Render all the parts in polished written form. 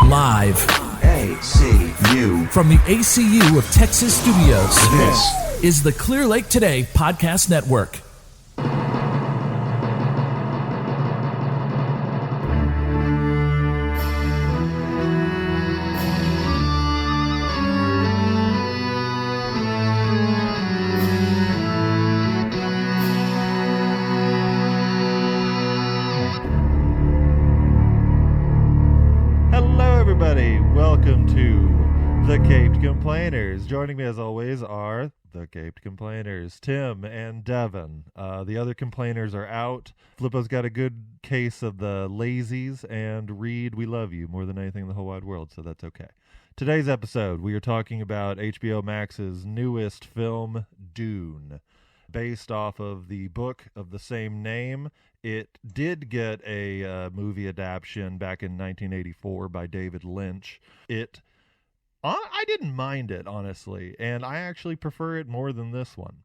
Live ACU from the ACU of Texas Studios. This is the Clear Lake Today Podcast Network. Welcome to The Caped Complainers. Joining me as always are The Caped Complainers, Tim and Devin. The other complainers are out. Flippo's got a good case of the lazies, and Reed, we love you more than anything in the whole wide world, so that's okay. Today's episode, we are talking about HBO Max's newest film, Dune. Based off of the book of the same name. It did get a movie adaptation back in 1984 by David Lynch. I didn't mind it, honestly, and I actually prefer it more than this one.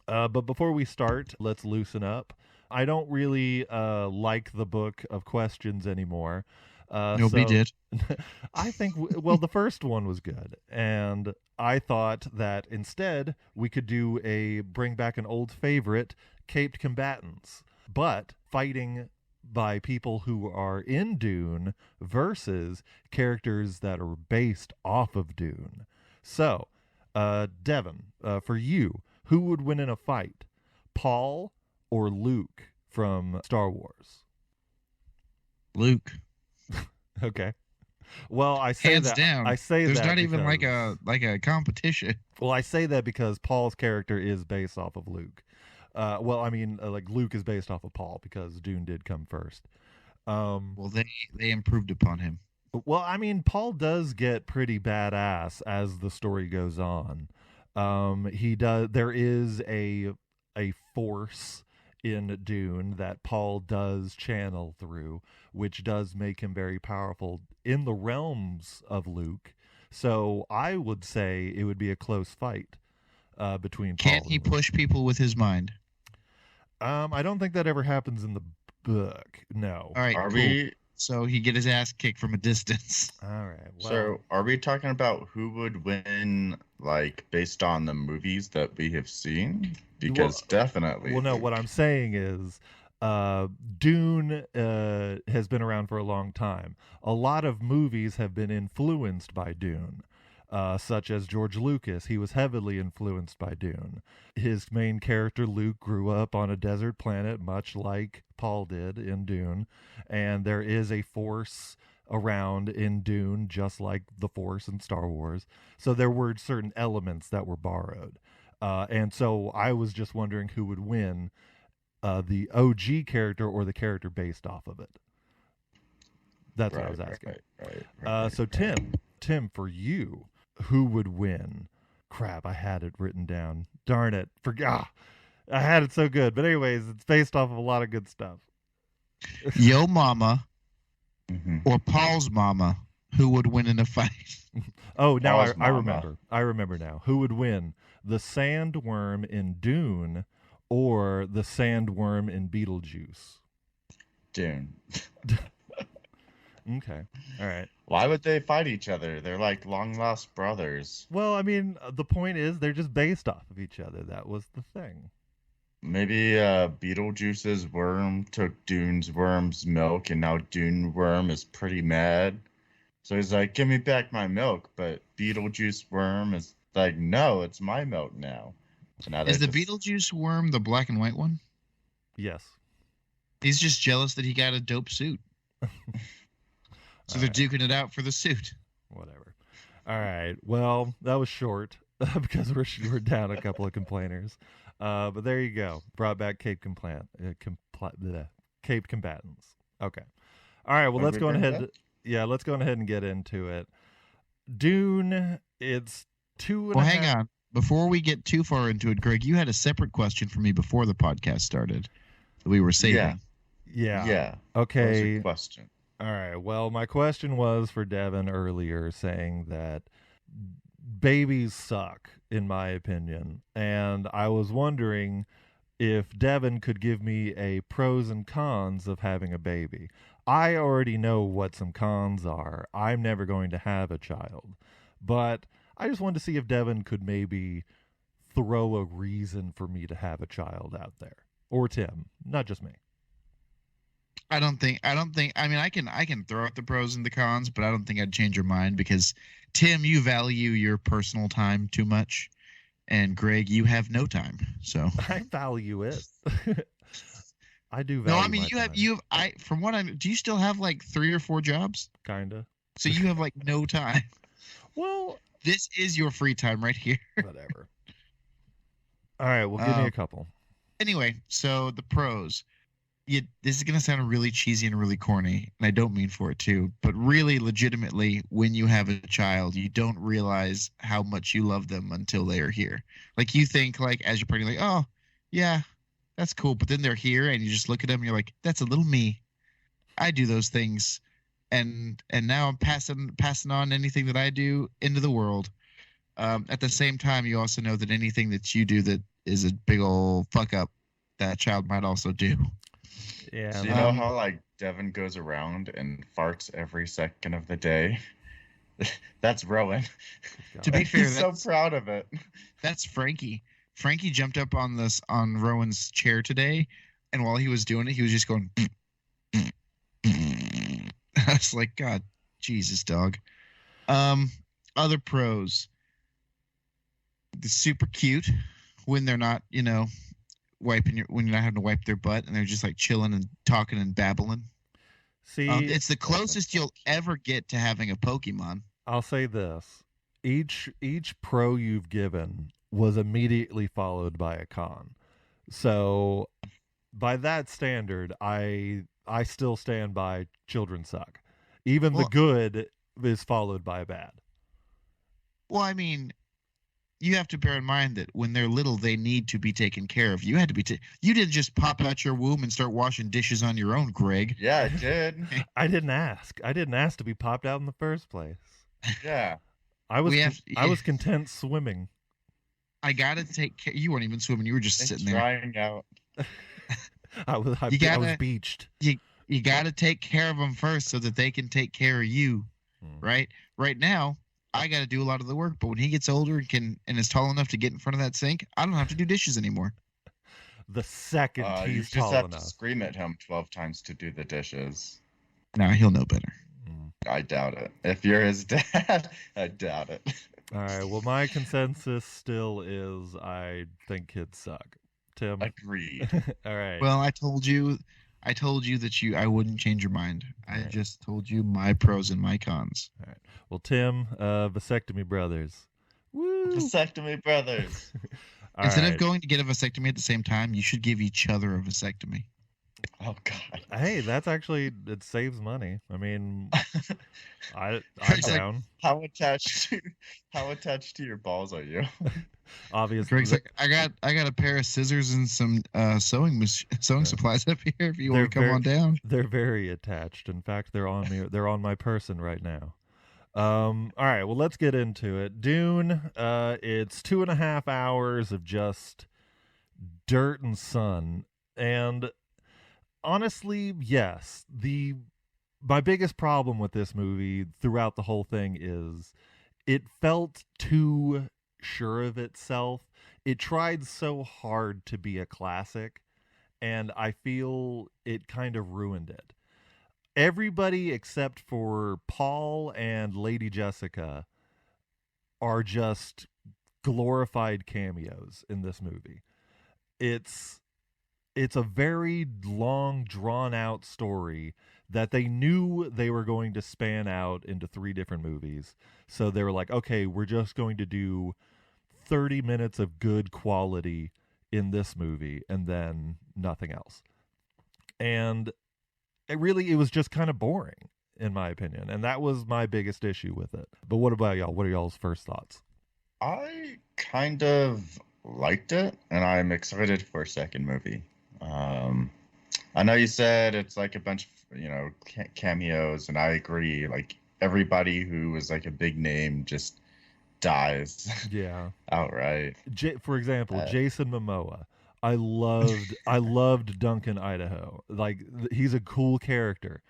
But before we start, let's loosen up. I don't really like the book of questions anymore. Nobody did. I think, well, the first one was good, and I thought that instead we could bring back an old favorite, Caped Combatants, but fighting by people who are in Dune versus characters that are based off of Dune. So, Devin, for you, who would win in a fight, Paul or Luke from Star Wars? Luke. Okay. Well, I say hands that. Down. I say there's that not even because, like a competition. Well, I say that because Paul's character is based off of Luke. Like Luke is based off of Paul because Dune did come first. Well, they improved upon him. Well, I mean, Paul does get pretty badass as the story goes on. He does. There is a force in Dune that Paul does channel through, which does make him very powerful in the realms of Luke. So I would say it would be a close fight between Paul. Can't he push people with his mind? I don't think that ever happens in the book. No. All right. Are cool. we? So he get his ass kicked from a distance. All right. Well, So are we talking about who would win, like based on the movies that we have seen? Because definitely. Well, no. What I'm saying is, Dune has been around for a long time. A lot of movies have been influenced by Dune. Such as George Lucas, he was heavily influenced by Dune. His main character, Luke, grew up on a desert planet, much like Paul did in Dune, and there is a force around in Dune, just like the Force in Star Wars. So there were certain elements that were borrowed. And so I was just wondering who would win, the OG character or the character based off of it. That's what I was asking. Right. So Tim, for you, who would win? Crap, I had it written down. Darn it. Forgot. I had it so good. But anyways, it's based off of a lot of good stuff. Yo mama or Paul's mama, who would win in a fight? Oh, now Paul's I mama. remember. I remember now. Who would win? The sandworm in Dune or the sandworm in Beetlejuice? Dune. Okay. All right. Why would they fight each other? They're like long lost brothers. Well, I mean, the point is they're just based off of each other. That was the thing. Maybe Beetlejuice's worm took Dune's worm's milk, and now Dune worm is pretty mad. So he's like, "Give me back my milk." But Beetlejuice worm is like, "No, it's my milk now." So now Is the Beetlejuice worm the black and white one? Yes. He's just jealous that he got a dope suit. So they're duking it out for the suit. Whatever. All right. Well, that was short because we're down a couple of complainers. But there you go. Brought back Caped Combatants. Okay. All right. Well, let's go on ahead. Let's go on ahead and get into it. Dune. It's 2.5. Well, hang on. Before we get too far into it, Greg, you had a separate question for me before the podcast started that we were saving. Yeah. Okay. What was your question? All right. Well, my question was for Devin earlier, saying that babies suck, in my opinion. And I was wondering if Devin could give me a pros and cons of having a baby. I already know what some cons are. I'm never going to have a child. But I just wanted to see if Devin could maybe throw a reason for me to have a child out there. Or Tim, not just me. I mean, I can throw out the pros and the cons, but I don't think I'd change your mind because Tim, you value your personal time too much, and Greg, you have no time. So I value it. I do no, value I mean my you time. have from what do you still have like 3 or 4 jobs? Kinda. So you have like no time. Well, This is your free time right here. whatever. All right, well, give me a couple. Anyway, so the pros. This is going to sound really cheesy and really corny, and I don't mean for it to, but really legitimately, when you have a child, you don't realize how much you love them until they are here. Like you think, like as you're pregnant, like, oh, yeah, that's cool. But then they're here, and you just look at them, and you're like, that's a little me. I do those things, and now I'm passing on anything that I do into the world. At the same time, you also know that anything that you do that is a big old fuck up, that child might also do. Yeah. So you know how like Devin goes around and farts every second of the day? That's Rowan. To be fair, He's so proud of it. That's Frankie. Frankie jumped up on Rowan's chair today, and while he was doing it, he was just going. I was like, God, Jesus, dog. Other pros. They're super cute when they're not, when you're not having to wipe their butt, and they're just like chilling and talking and babbling. See, It's the closest you'll ever get to having a Pokemon. I'll say this. Each pro you've given was immediately followed by a con. So by that standard, I still stand by children suck. Even the good is followed by bad. Well, I mean, you have to bear in mind that when they're little, they need to be taken care of. You had to be. You didn't just pop out your womb and start washing dishes on your own, Greg. Yeah, I did. I didn't ask. I didn't ask to be popped out in the first place. Yeah. I was content swimming. I gotta take care. You weren't even swimming. You were just sitting there. Drying out. I was beached. You gotta take care of them first so that they can take care of you, right? Right now, I got to do a lot of the work, but when he gets older and is tall enough to get in front of that sink, I don't have to do dishes anymore. The second you he's just tall have enough. to scream at him 12 times to do the dishes. Nah, he'll know better. I doubt it. If you're his dad, I doubt it. All right. Well, my consensus still is I think kids suck. Tim. Agreed. All right. Well, I told you that I wouldn't change your mind. I just told you my pros and my cons. All right. Well, Tim, vasectomy brothers. Woo! Vasectomy brothers. Instead of going to get a vasectomy at the same time, you should give each other a vasectomy. Oh God. Hey, that's actually, it saves money. I mean, I'm down. How attached to your balls are you? Obviously. Greg's like, I got a pair of scissors and some sewing supplies up here if you want to come on down. They're very attached. In fact, they're on me. They're on my person right now. All right, well, let's get into it. Dune, it's 2.5 hours of just dirt and sun. And honestly, yes, my biggest problem with this movie throughout the whole thing is it felt too sure of itself. It tried so hard to be a classic, and I feel it kind of ruined it. Everybody except for Paul and Lady Jessica are just glorified cameos in this movie. It's a very long, drawn-out story that they knew they were going to span out into 3 different movies. So they were like, okay, we're just going to do 30 minutes of good quality in this movie and then nothing else. And it was just kind of boring, in my opinion. And that was my biggest issue with it. But what about y'all? What are y'all's first thoughts? I kind of liked it, and I'm excited for a second movie. I know you said it's like a bunch of, cameos, and I agree. Like, everybody who was like a big name just dies. Yeah. Outright. For example, Jason Momoa. I loved Duncan, Idaho. Like, he's a cool character.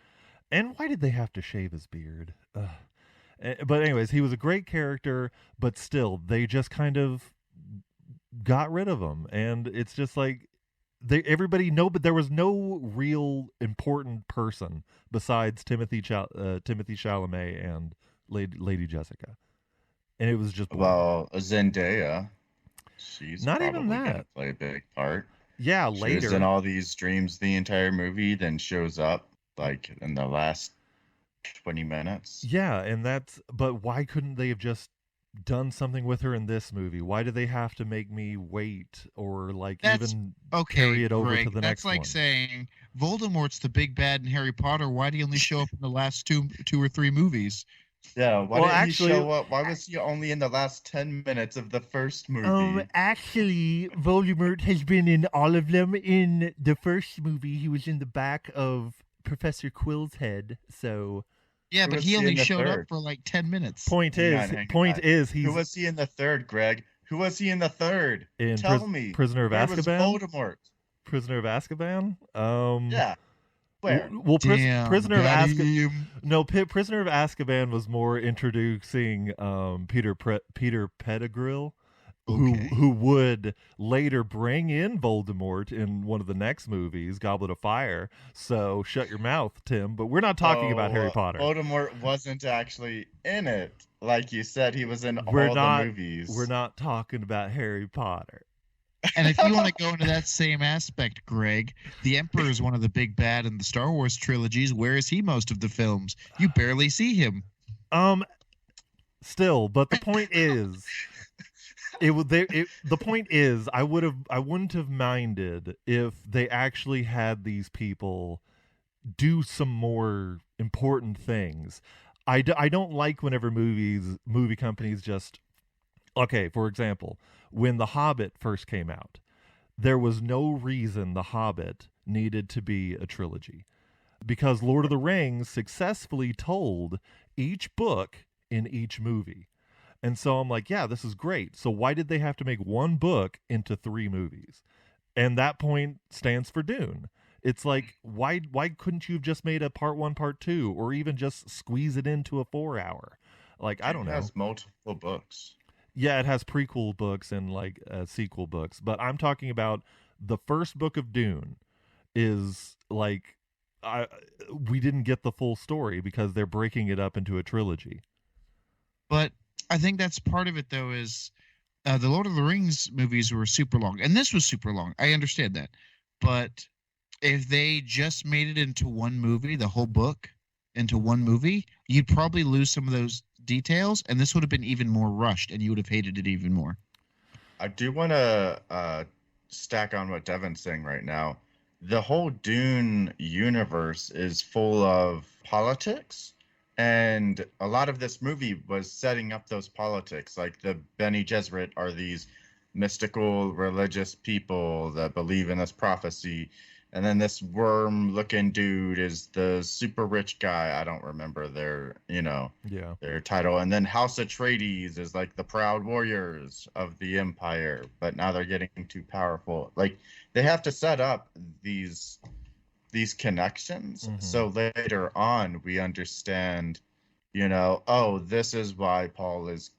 And why did they have to shave his beard? Ugh. But anyways, he was a great character, but still, they just kind of got rid of him, and it's just like everybody know, but there was no real important person besides Timothy Chalamet and Lady Jessica, and it was just boring. Well, Zendaya, she's Not probably even gonna that. play a big part. Yeah, She was later. in all these dreams the entire movie, then shows up like in the last 20 minutes. Yeah, and but why couldn't they have just done something with her in this movie? Why do they have to make me wait or like That's even okay. carry it over Greg, to the that's next like one? saying Voldemort's the big bad in Harry Potter. Why do you only show up in the last two or three movies? Yeah, why Well, didn't actually- he show up? Why was he only in the last 10 minutes of the first movie? Actually, Voldemort has been in all of them. In the first movie, he was in the back of Professor Quill's head. So, Yeah, Who but was he he only in the showed up third? for like 10 minutes. point Hang is, Who he's was he in the third, Greg? Who was he in the third? in Tell me. Prisoner of Where was Azkaban. Voldemort? Prisoner of Azkaban. Yeah. Where? Well, Damn, Prisoner of Azkaban. Azkaban. No, Prisoner of Azkaban was more introducing Peter Pettigrew, Okay. who would later bring in Voldemort in one of the next movies, Goblet of Fire. So shut your mouth, Tim. But we're not talking about Harry Potter. Voldemort wasn't actually in it. Like you said, he was in We're all not- the movies. We're not talking about Harry Potter. And if you want to go into that same aspect, Greg, the Emperor is one of the big bad in the Star Wars trilogies. Where is he most of the films? You barely see him. Still, but the point is, the point is, I wouldn't have minded if they actually had these people do some more important things. I don't like whenever movie companies just, okay, for example, when The Hobbit first came out, there was no reason The Hobbit needed to be a trilogy, because Lord of the Rings successfully told each book in each movie. And so I'm like, yeah, this is great. So why did they have to make one book into 3 movies? And that point stands for Dune. It's like, why couldn't you have just made a part 1, part 2, or even just squeeze it into a 4-hour? Like, I don't know. It has multiple books. Yeah, it has prequel books and like sequel books, but I'm talking about the first book of Dune is like, we didn't get the full story because they're breaking it up into a trilogy. But I think that's part of it, though, is the Lord of the Rings movies were super long. And this was super long. I understand that. But if they just made it into one movie, the whole book into one movie, you'd probably lose some of those details. And this would have been even more rushed, and you would have hated it even more. I do want to stack on what Devin's saying right now. The whole Dune universe is full of politics, and a lot of this movie was setting up those politics. Like the Bene Gesserit are these mystical religious people that believe in this prophecy, and then this worm-looking dude is the super rich guy. I don't remember their title. And then House Atreides is like the proud warriors of the Empire, but now they're getting too powerful. Like they have to set up these connections, so later on we understand, oh, this is why Paul is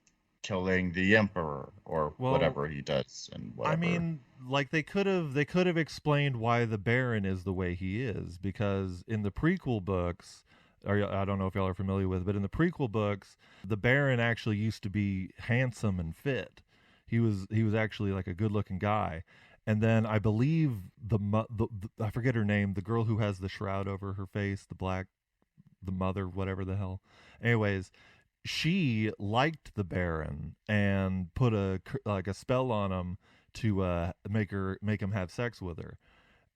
killing the Emperor or whatever he does, and whatever. I mean, like they could have explained why the Baron is the way he is, because in the prequel books, or I don't know if y'all are familiar with, but in the prequel books, the Baron actually used to be handsome and fit. He was actually like a good-looking guy. And then I believe the I forget her name, the girl who has the shroud over her face, the mother, whatever the hell. Anyways, she liked the Baron and put a spell on him to make him have sex with her.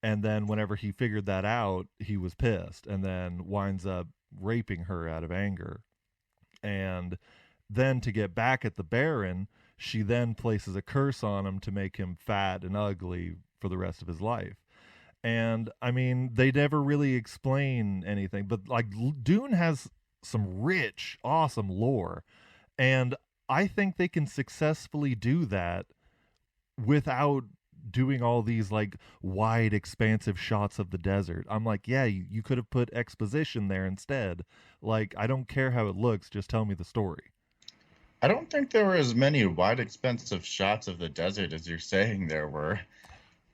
And then whenever he figured that out, he was pissed and then winds up raping her out of anger. And then to get back at the Baron, she then places a curse on him to make him fat and ugly for the rest of his life. And I mean, they never really explain anything, but like Dune has some rich, awesome lore. And I think they can successfully do that without doing all these like wide, expansive shots of the desert. I'm like, yeah, you could have put exposition there instead. Like, I don't care how it looks, just tell me the story. I don't think there were as many wide, expensive shots of the desert as you're saying there were.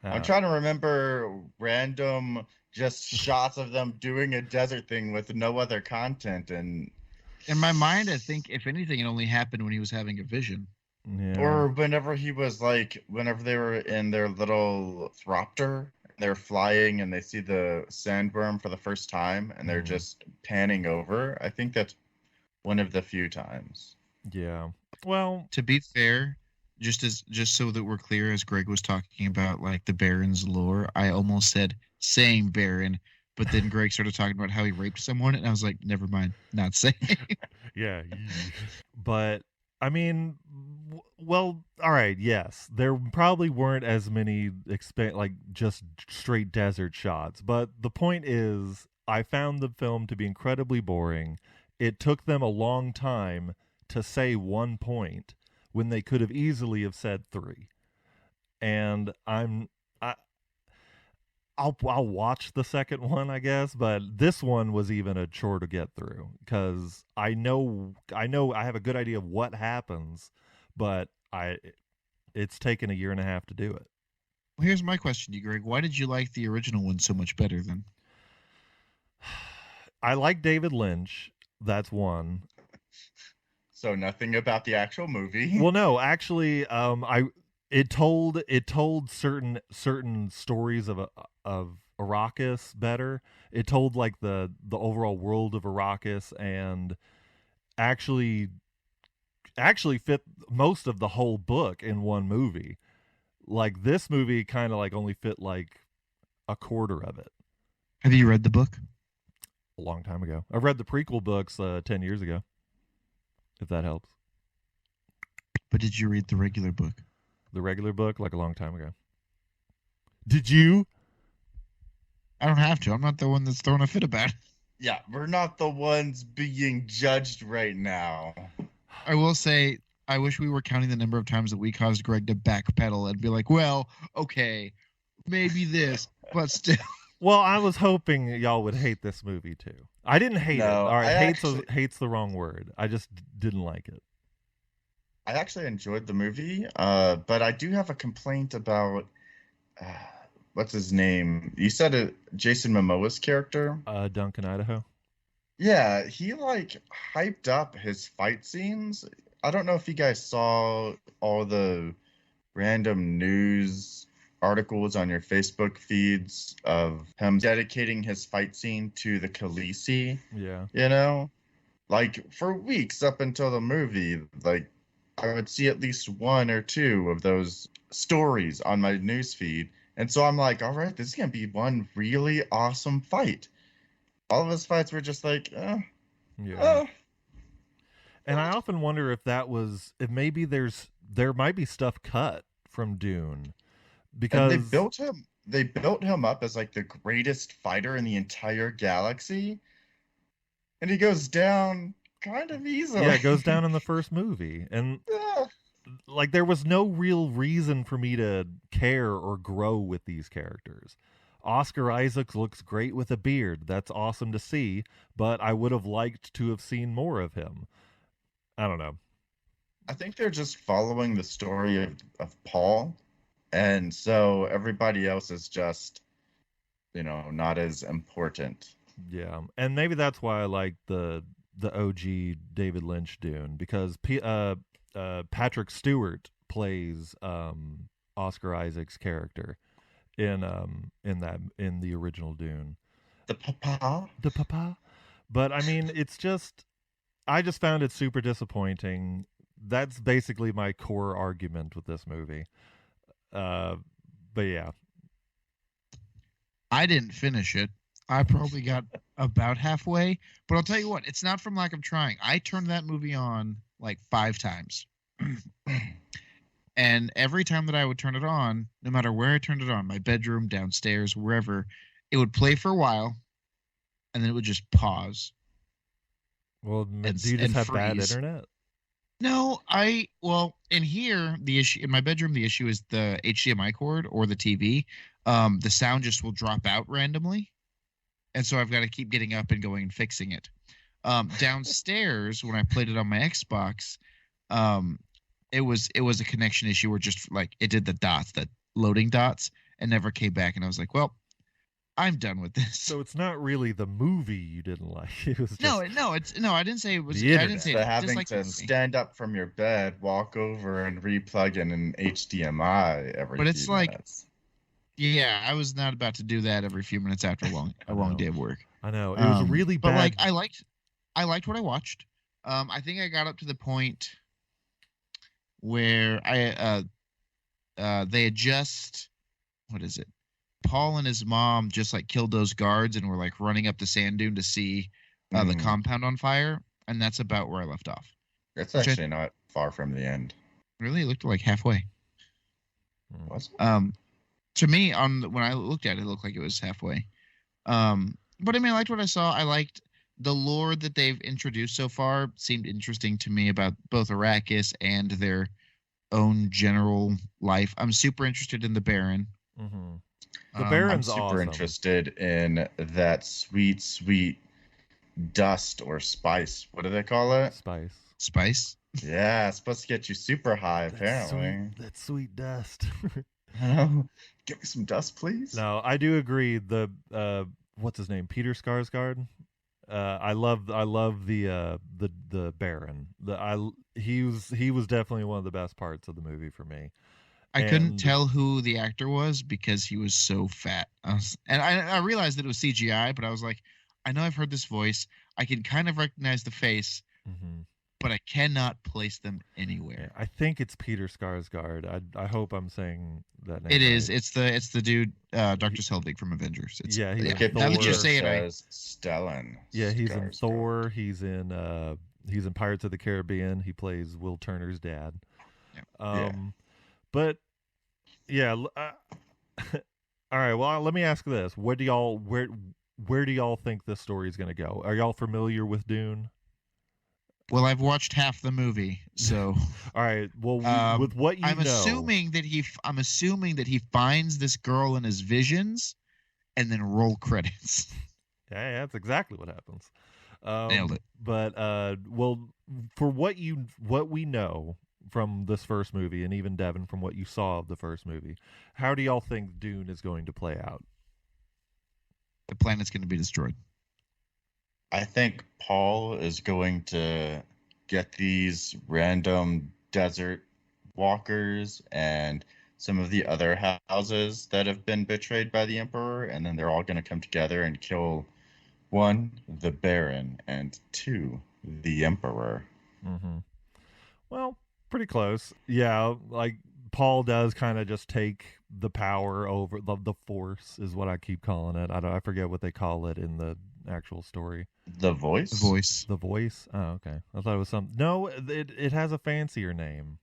I'm trying to remember random just shots of them doing a desert thing with no other content. And in my mind, I think if anything, it only happened when he was having a vision. Yeah. Or whenever whenever they were in their little thropter, they're flying and they see the sandworm for the first time and they're just panning over. I think that's one of the few times. Yeah. Well, to be fair, just so that we're clear, as Greg was talking about like the Baron's lore, I almost said saying Baron, but then Greg started talking about how he raped someone, and I was like, never mind, not saying. Yeah. But I mean, well, all right, yes. There probably weren't as many like just straight desert shots, but the point is I found the film to be incredibly boring. It took them a long time to say 1 point when they could have easily have said 3. And I'll watch the second one, I guess, but this one was even a chore to get through because I know I have a good idea of what happens, but it's taken 1.5 years to do it. Well, here's my question to you, Greg. Why did you like the original one so much better then? I like David Lynch. That's one. So nothing about the actual movie. Well, no, actually, it told certain stories of Arrakis better. It told like the overall world of Arrakis and actually fit most of the whole book in one movie. Like this movie kind of like only fit like a quarter of it. Have you read the book? A long time ago. I read the prequel books 10 years ago. If that helps. But did you read the regular book? The regular book, like a long time ago. Did you? I don't have to. I'm not the one that's throwing a fit about it. Yeah, we're not the ones being judged right now. I will say, I wish we were counting the number of times that we caused Greg to backpedal and be like, well, okay, maybe this, but still. Well, I was hoping y'all would hate this movie too. I didn't hate it. All right, hate's the wrong word. I just didn't like it. I actually enjoyed the movie, but I do have a complaint about what's his name? You said it, Jason Momoa's character. Duncan, Idaho. Yeah, he like hyped up his fight scenes. I don't know if you guys saw all the random news articles on your Facebook feeds of him dedicating his fight scene to the Khaleesi. Yeah. You know? Like for weeks up until the movie, like I would see at least 1 or 2 of those stories on my news feed. And so I'm like, all right, this is going to be one really awesome fight. All of his fights were just like, yeah. And I often wonder if maybe there might be stuff cut from Dune. Because and they built him up as like the greatest fighter in the entire galaxy. And he goes down kind of easily. Yeah, it goes down in the first movie. And like there was no real reason for me to care or grow with these characters. Oscar Isaac looks great with a beard. That's awesome to see, but I would have liked to have seen more of him. I don't know. I think they're just following the story of Paul. And so everybody else is just, not as important. Yeah. And maybe that's why I like the OG David Lynch Dune, because Patrick Stewart plays Oscar Isaac's character in the original Dune. The papa. But I mean, I just found it super disappointing. That's basically my core argument with this movie. But yeah. I didn't finish it. I probably got about halfway, but I'll tell you what, it's not from lack of trying. I turned that movie on like 5 times. And every time that I would turn it on, no matter where I turned it on, my bedroom, downstairs, wherever, it would play for a while, and then it would just pause. Well, do you just have bad internet? No, in here the issue in my bedroom, the issue is the HDMI cord or the TV. The sound just will drop out randomly, and so I've got to keep getting up and going and fixing it. Downstairs, when I played it on my Xbox, um, it was a connection issue where just like it did the dots, the loading dots, and never came back. And I was like, well, I'm done with this. So it's not really the movie you didn't like. It was just No, I didn't say it was. The I didn't say So it. having Dislike the to movie. stand up from your bed, walk over, and replug in an HDMI every But it's few like- minutes. Yeah, I was not about to do that every few minutes after a long know. day of work. I know it was really But bad. like I liked what I watched. I think I got up to the point where they had just, what is it? Paul and his mom just like killed those guards and were like running up the sand dune to see the Mhm. compound on fire, and that's about where I left off. It's which I- actually not far from the end. Really, it looked like halfway. Was it? To me, when I looked at it, it looked like it was halfway. But I mean, I liked what I saw. I liked the lore that they've introduced so far. Seemed interesting to me about both Arrakis and their own general life. I'm super interested in the Baron. Mhm. The Um, Baron's I'm super awesome. interested in that sweet, sweet dust or spice. What do they call it? Spice. Spice. Yeah, it's supposed to get you super high, apparently. That sweet dust. Give me some dust, please. No, I do agree. The what's his name? Peter Skarsgard. I love the Baron. He was definitely one of the best parts of the movie for me. I couldn't And- tell who the actor was because he was so fat. I realized that it was CGI, but I was like, I know I've heard this voice. I can kind of recognize the face, Mhm. but I cannot place them Yeah, anywhere. I think it's Peter Skarsgard. I hope I'm saying that name. It is. right. It's the dude, Dr. Selvig from Avengers. Yeah, he's in Wikipedia Now that you Thor. say it, says Stellan. Yeah, he's in Skarsgård. Thor. He's in Pirates of the Caribbean. He plays Will Turner's dad. Yeah. Yeah. But yeah. All right. Well, let me ask this: What do y'all where do y'all think this story is going to go? Are y'all familiar with Dune? Well, I've watched half the movie, so All right. Well, with what you I'm know, assuming that he finds this girl in his visions, and then roll credits. yeah, that's exactly what happens. Nailed it. But well, for what we know from this first movie, and even Devin from what you saw of the first movie, how do y'all think Dune is going to play out? The planet's going to be destroyed. I think Paul is going to get these random desert walkers and some of the other houses that have been betrayed by the Emperor, and then they're all going to come together and kill one, the Baron, and two, the Emperor. Mm-hmm. Well, pretty close. Yeah, like Paul does kind of just take the power over the Force is what I keep calling it. I forget what they call it in the actual story. The voice? The voice. The voice. Oh, okay. I thought it was some. No, it has a fancier name.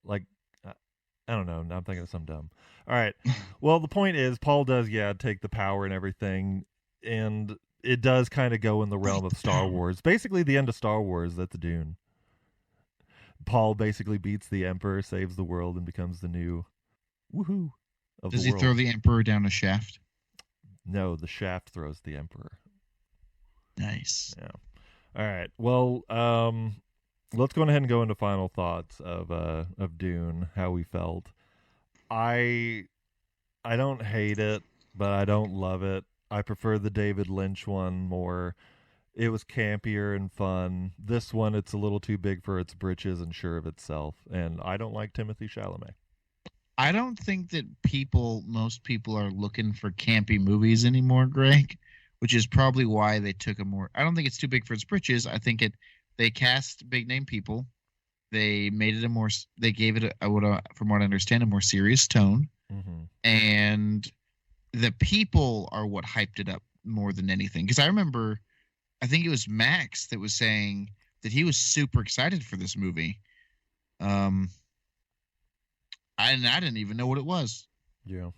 Like I don't know. I'm thinking of some dumb. All right. Well, the point is, Paul does take the power and everything, and it does kind of go in the realm of Star Wars. Basically, the end of Star Wars. That's Dune. Paul basically beats the Emperor, saves the world, and becomes the new woohoo of Does the he world. throw the Emperor down a shaft? No, the shaft throws the Emperor. Nice. Yeah. All right. Well, let's go ahead and go into final thoughts of Dune, how we felt. I don't hate it, but I don't love it. I prefer the David Lynch one more. It was campier and fun. This one, it's a little too big for its britches and sure of itself. And I don't like Timothée Chalamet. I don't think that most people are looking for campy movies anymore, Greg, which is probably why they took a more. I don't think it's too big for its britches. I think they cast big name people. They made it they gave it from what I understand, a more serious tone. Mm-hmm. And the people are what hyped it up more than anything. Because I remember, I think it was Max that was saying that he was super excited for this movie. I didn't even know what it was. Yeah.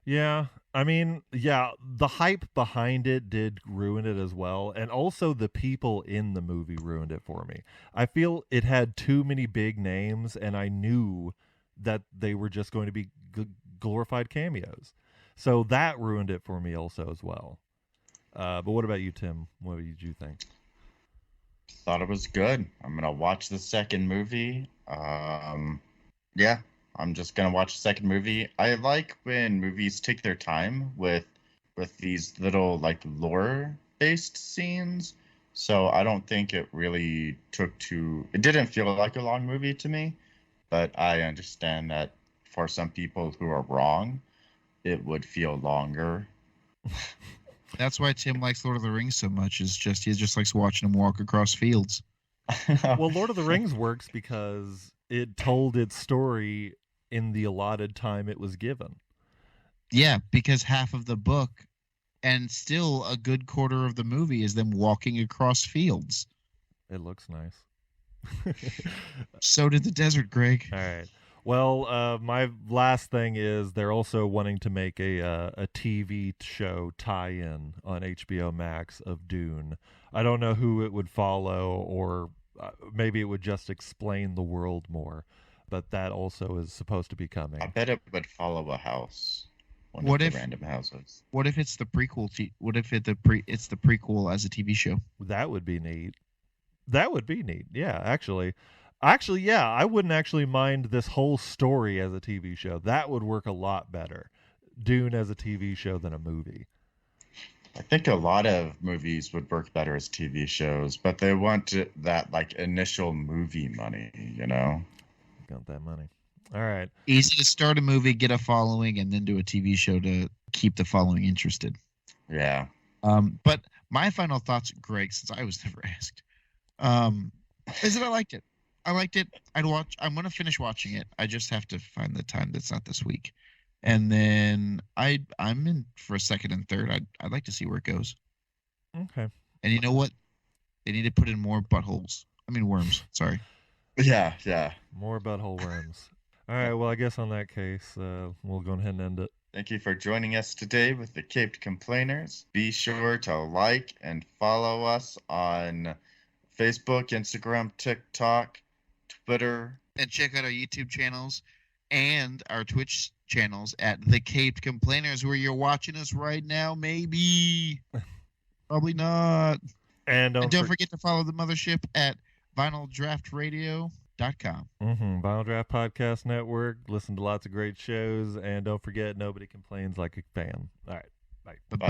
Yeah, I mean, yeah, the hype behind it did ruin it as well, and also the people in the movie ruined it for me. I feel it had too many big names, and I knew that they were just going to be glorified cameos, so that ruined it for me also as well. But what about you, Tim? What did you think? Thought it was good. I'm gonna watch the second movie. Yeah, I'm just gonna watch the second movie. I like when movies take their time with these little like lore based scenes. So I don't think it really took too. It didn't feel like a long movie to me, but I understand that for some people who are wrong, it would feel longer. That's why Tim likes Lord of the Rings so much. He just likes watching him walk across fields. Well, Lord of the Rings works because it told its story in the allotted time it was given. Yeah, because half of the book and still a good quarter of the movie is them walking across fields. It looks nice. So did the desert, Greg. All right. Well, my last thing is they're also wanting to make a TV show tie-in on HBO Max of Dune. I don't know who it would follow, or maybe it would just explain the world more. But that also is supposed to be coming. I bet it would follow a house. What if random houses? What if it's the prequel? What if it's the prequel as a TV show? That would be neat. That would be neat. Yeah, actually, yeah, I wouldn't actually mind this whole story as a TV show. That would work a lot better. Dune as a TV show than a movie. I think a lot of movies would work better as TV shows, but they want that like initial movie money, you know? Got that money. All right. Easy to start a movie, get a following, and then do a TV show to keep the following interested. Yeah. But my final thoughts, Greg, since I was never asked, is that I liked it. I'm going to finish watching it. I just have to find the time that's not this week. And then I'm in for a second and third. I'd like to see where it goes. Okay. And you know what? They need to put in more worms. Sorry. Yeah, yeah. More butthole worms. All right. Well, I guess on that case, we'll go ahead and end it. Thank you for joining us today with the Caped Complainers. Be sure to like and follow us on Facebook, Instagram, TikTok, Twitter. And check out our YouTube channels and our Twitch channels at The Caped Complainers, where you're watching us right now, maybe. Probably not. And don't forget to follow the mothership at vinyldraftradio.com. Vinyl Draft Podcast Network. Listen to lots of great shows. And don't forget, nobody complains like a fan. All right. Bye. Bye-bye.